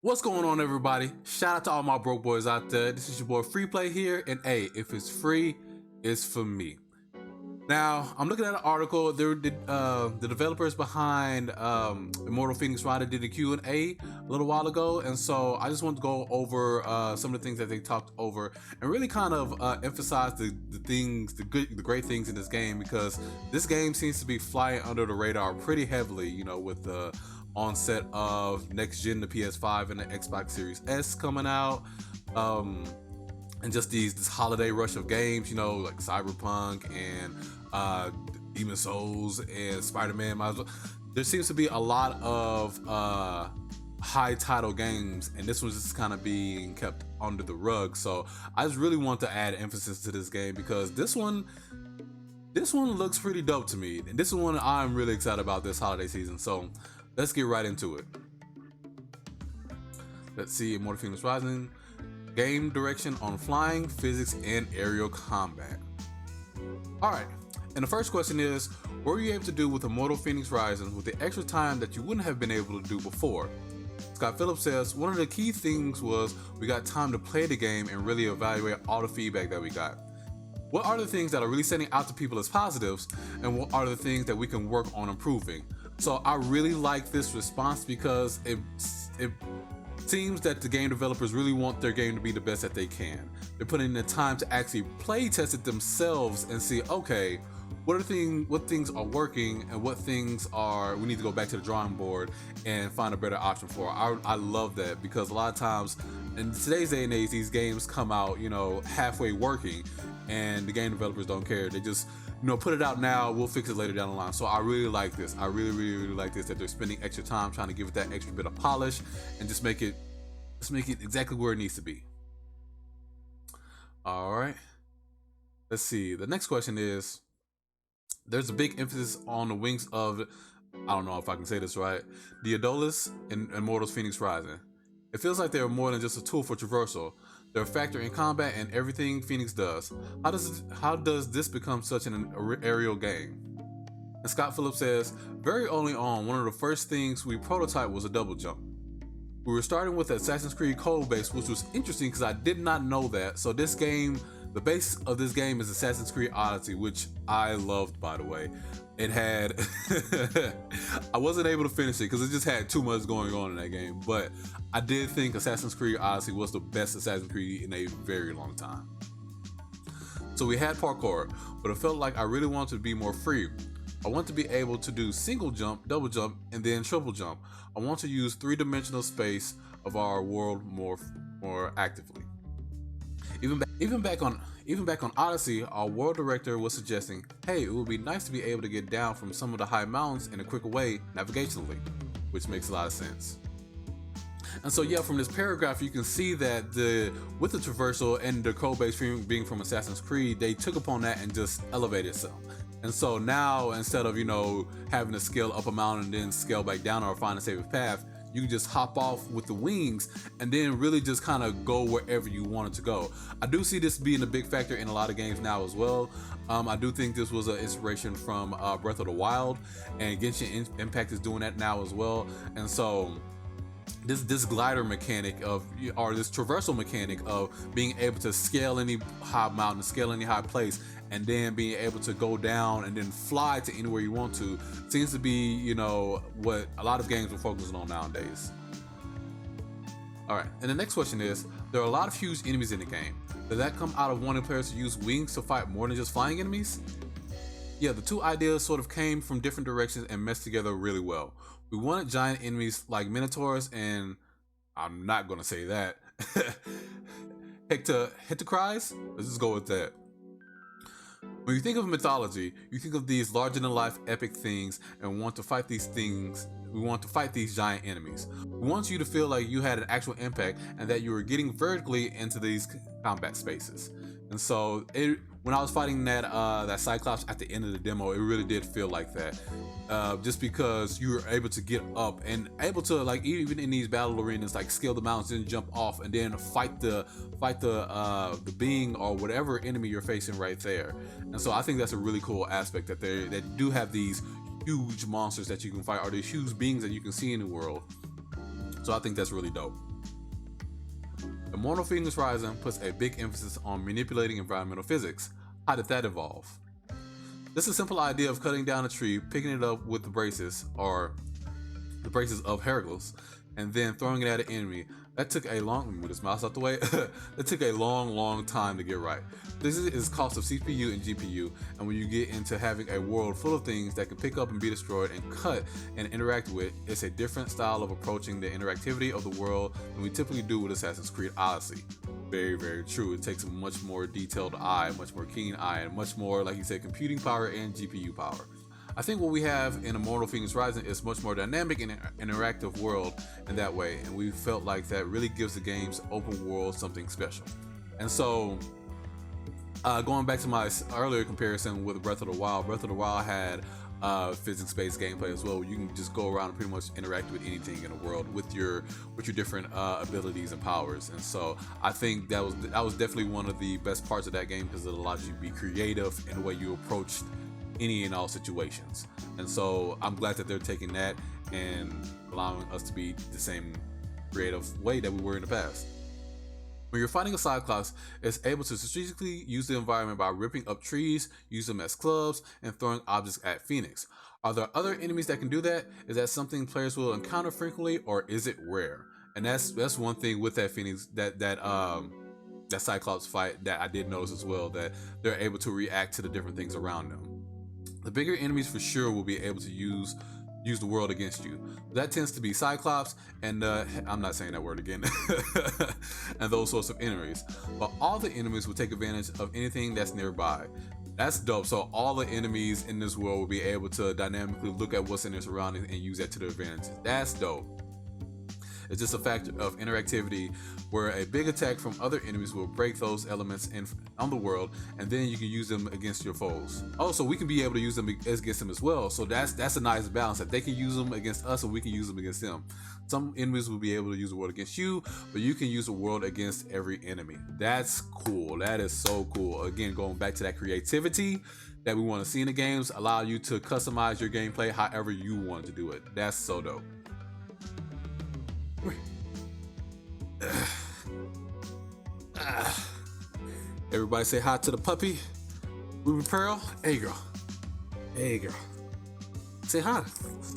What's going on, everybody? Shout out to all my broke boys out there. This is your boy Free Play here, and hey, if it's free, it's for me. Now, I'm looking at an article. The developers behind Immortals Fenyx Rising did a Q&A a little while ago, and so I just want to go over some of the things that they talked over and really kind of emphasize the great things in this game, because this game seems to be flying under the radar pretty heavily, you know, with the onset of next gen, the PS5 and the Xbox Series S coming out, and just this holiday rush of games, you know, like Cyberpunk and Demon Souls and Spider-Man. There seems to be a lot of high title games, and this one's just kind of being kept under the rug. So I just really want to add emphasis to this game, because this one looks pretty dope to me, and this is one I'm really excited about this holiday season. So let's get right into it. Let's see, Immortals Fenyx Rising, game direction on flying, physics, and aerial combat. Alright, and the first question is, what were you able to do with Immortals Fenyx Rising with the extra time that you wouldn't have been able to do before? Scott Phillips says, one of the key things was we got time to play the game and really evaluate all the feedback that we got. What are the things that are really standing out to people as positives, and what are the things that we can work on improving? So I really like this response, because it seems that the game developers really want their game to be the best that they can. They're putting in the time to actually play test it themselves and see, okay, what things are working and what things are we need to go back to the drawing board and find a better option for. I love that, because a lot of times in today's day and age, these games come out, you know, halfway working, and the game developers don't care. They just, you know, put it out now, we'll fix it later down the line. So I really like this. I really like this, that they're spending extra time trying to give it that extra bit of polish and just make it exactly where it needs to be. All right, let's see. The next question is, there's a big emphasis on the wings of, I don't know if I can say this right, the thecultutallens in Immortals Fenyx Rising. It feels like they're more than just a tool for traversal. They're a factor in combat and everything Fenyx does. How does this become such an aerial game? And Scott Phillips says, very early on, one of the first things we prototyped was a double jump. We were starting with Assassin's Creed code base, which was interesting because I did not know that. So this game, the base of this game is Assassin's Creed Odyssey, which I loved, by the way. It had, I wasn't able to finish it because it just had too much going on in that game, but I did think Assassin's Creed Odyssey was the best Assassin's Creed in a very long time. So we had parkour, but it felt like I really wanted to be more free. I want to be able to do single jump, double jump, and then triple jump. I want to use three-dimensional space of our world more actively. Even back on Odyssey, our world director was suggesting, hey, it would be nice to be able to get down from some of the high mountains in a quicker way navigationally, which makes a lot of sense. And so yeah, from this paragraph, you can see that with the traversal and the code base being from Assassin's Creed, they took upon that and just elevated some. And so now, instead of, you know, having to scale up a mountain and then scale back down or find a safer path, you can just hop off with the wings and then really just kind of go wherever you want it to go. I do see this being a big factor in a lot of games now as well. I do think this was an inspiration from Breath of the Wild, and Genshin Impact is doing that now as well. And so this glider mechanic or this traversal mechanic of being able to scale any high mountain, scale any high place, and then being able to go down and then fly to anywhere you want to, seems to be, you know, what a lot of games are focusing on nowadays. All right, and the next question is, there are a lot of huge enemies in the game. Does that come out of wanting players to use wings to fight more than just flying enemies? Yeah, the two ideas sort of came from different directions and meshed together really well. We wanted giant enemies like Minotaurs and, I'm not gonna say that, Hectocries? Let's just go with that. When you think of mythology, you think of these larger-than-life epic things, and we want to fight these things. We want to fight these giant enemies. We want you to feel like you had an actual impact and that you were getting vertically into these combat spaces. And so when I was fighting that Cyclops at the end of the demo, it really did feel like that. Just because you were able to get up and able to, like, even in these battle arenas, like scale the mountains and jump off and then fight the being or whatever enemy you're facing right there. And so I think that's a really cool aspect, that they do have these huge monsters that you can fight, or these huge beings that you can see in the world. So I think that's really dope. Immortals Fenyx Rising puts a big emphasis on manipulating environmental physics. How did that evolve? This is a simple idea of cutting down a tree, picking it up with the braces, or the braces of hieroglyphs, and then throwing it at an enemy. That took a long, move this mouse out the way. That took a long time to get right. This is cost of CPU and GPU, and when you get into having a world full of things that can pick up and be destroyed and cut and interact with, it's a different style of approaching the interactivity of the world than we typically do with Assassin's Creed Odyssey. Very true. It takes a much more detailed eye, much more keen eye, and much more, like you said, computing power and GPU power. I think what we have in Immortals Fenyx Rising is much more dynamic and interactive world in that way, and we felt like that really gives the game's open world something special. And so, going back to my earlier comparison with Breath of the Wild had physics-based gameplay as well. You can just go around and pretty much interact with anything in the world with your different abilities and powers. And so I think that was definitely one of the best parts of that game, because it allows you to be creative in the way you approach any and all situations. And so I'm glad that they're taking that and allowing us to be the same creative way that we were in the past. When you're fighting a Cyclops, it's able to strategically use the environment by ripping up trees, use them as clubs, and throwing objects at Phoenix. Are there other enemies that can do that? Is that something players will encounter frequently, or is it rare? And that's one thing with that Phoenix, that Cyclops fight, that I did notice as well, that they're able to react to the different things around them. The bigger enemies for sure will be able to use the world against you. That tends to be Cyclops and I'm not saying that word again and those sorts of enemies. But all the enemies will take advantage of anything that's nearby. That's dope. So all the enemies in this world will be able to dynamically look at what's in their surroundings and use that to their advantage. That's dope. It's just a factor of interactivity where a big attack from other enemies will break those elements on the world, and then you can use them against your foes. Also, we can be able to use them against them as well. So that's a nice balance, that they can use them against us and we can use them against them. Some enemies will be able to use the world against you, but you can use the world against every enemy. That's cool. That is so cool. Again, going back to that creativity that we want to see in the games, allow you to customize your gameplay however you want to do it. That's so dope. Everybody say hi to the puppy. Ruby Pearl. Hey girl. Hey girl. Say hi.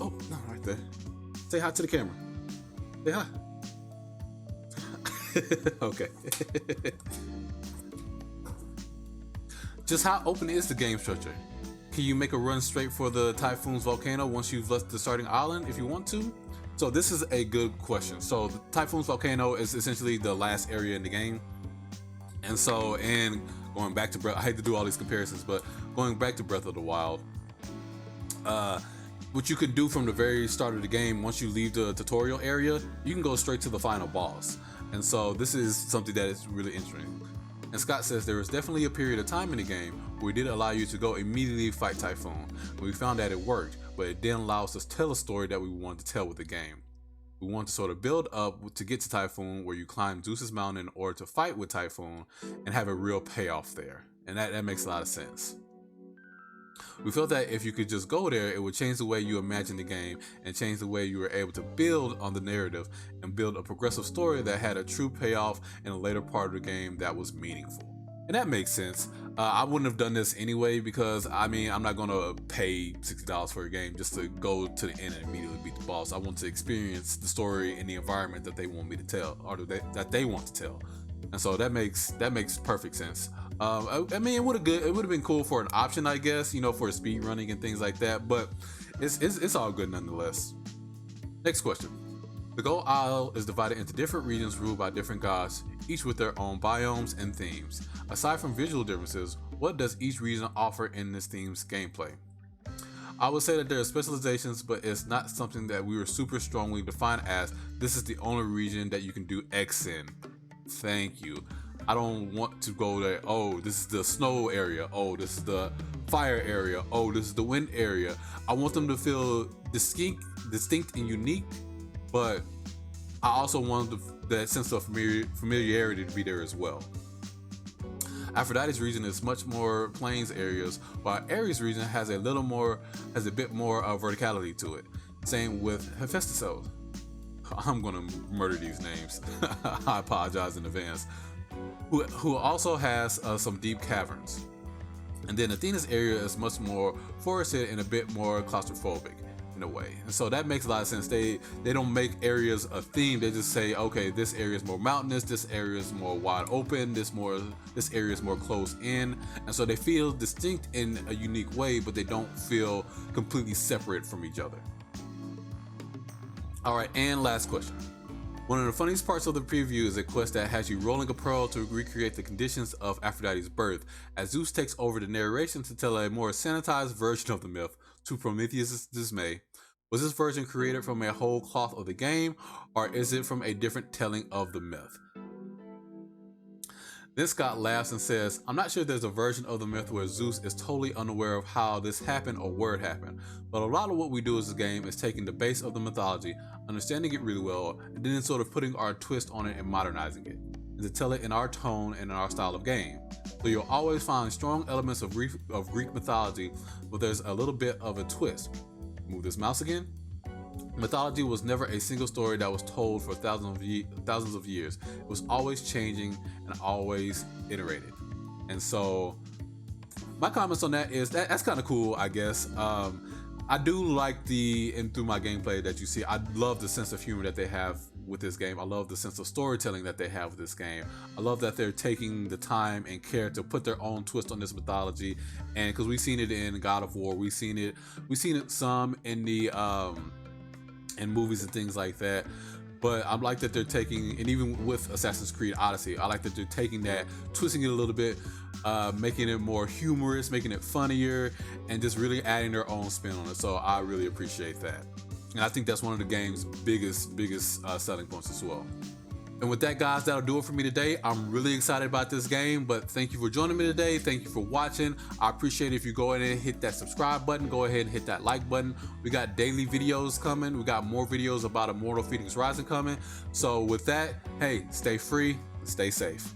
Oh, no, right there. Say hi to the camera. Say hi. Okay. Just how open is the game structure? Can you make a run straight for the Typhoon's volcano once you've left the starting island if you want to? So this is a good question. So the Typhoon's volcano is essentially the last area in the game. And so, and going back to I hate to do all these comparisons, but going back to Breath of the Wild, what you can do from the very start of the game, once you leave the tutorial area, you can go straight to the final boss. And so this is something that is really interesting. And Scott says there was definitely a period of time in the game where we did allow you to go immediately fight Typhoon. And we found that it worked, but it didn't allow us to tell a story that we wanted to tell with the game. We want to sort of build up to get to Typhoon, where you climb Zeus's mountain in order to fight with Typhoon and have a real payoff there. And that makes a lot of sense. We felt that if you could just go there, it would change the way you imagine the game and change the way you were able to build on the narrative and build a progressive story that had a true payoff in a later part of the game that was meaningful. And that makes sense. I wouldn't have done this anyway, because I mean, I'm not gonna pay $60 for a game just to go to the end and immediately beat the boss. I want to experience the story and the environment that they want me to tell, or that they want to tell. And so that makes perfect sense. I mean, it would have been cool for an option, I guess, you know, for speed running and things like that. But it's all good nonetheless. Next question. The Gold Isle is divided into different regions ruled by different gods, each with their own biomes and themes. Aside from visual differences, what does each region offer in this theme's gameplay? I would say that there are specializations, but it's not something that we were super strongly defined as this is the only region that you can do X in. Thank you. I don't want to go there. Oh, this is the snow area. Oh, this is the fire area. Oh, this is the wind area. I want them to feel distinct and unique, but I also want that sense of familiarity to be there as well. Aphrodite's region is much more plains areas, while Ares' region has a bit more verticality to it. Same with Hephaestus. I'm gonna murder these names. I apologize in advance. Who also has some deep caverns. And then Athena's area is much more forested and a bit more claustrophobic in a way. And so that makes a lot of sense. They don't make areas a theme. They just say, okay, this area is more mountainous, this area is more wide open, this area is more closed in. And so they feel distinct in a unique way, but they don't feel completely separate from each other. All right, and last question. One of the funniest parts of the preview is a quest that has you rolling a pearl to recreate the conditions of Aphrodite's birth, as Zeus takes over the narration to tell a more sanitized version of the myth, to Prometheus' dismay. Was this version created from a whole cloth of the game, or is it from a different telling of the myth? Then Scott laughs and says, I'm not sure there's a version of the myth where Zeus is totally unaware of how this happened or where it happened, but a lot of what we do as a game is taking the base of the mythology, understanding it really well, and then sort of putting our twist on it and modernizing it, and to tell it in our tone and in our style of game. So you'll always find strong elements of Greek mythology, but there's a little bit of a twist. Move this mouse again. Mythology was never a single story that was told for thousands of years. It was always changing and always iterated. And so my comments on that is that's kind of cool, I guess. I do like through my gameplay that you see, I love the sense of humor that they have with this game. I love the sense of storytelling that they have with this game. I love that they're taking the time and care to put their own twist on this mythology. And because we've seen it in God of War, we've seen it some in the in movies and things like that. But I like that they're taking, and even with Assassin's Creed Odyssey, I like that they're taking that, twisting it a little bit, making it more humorous, making it funnier, and just really adding their own spin on it. So I really appreciate that. And I think that's one of the game's biggest selling points as well. And with that, guys, that'll do it for me today. I'm really excited about this game, but thank you for joining me today. Thank you for watching. I appreciate it if you go ahead and hit that subscribe button. Go ahead and hit that like button. We got daily videos coming. We got more videos about Immortals Fenyx Rising coming. So with that, hey, stay free, stay safe.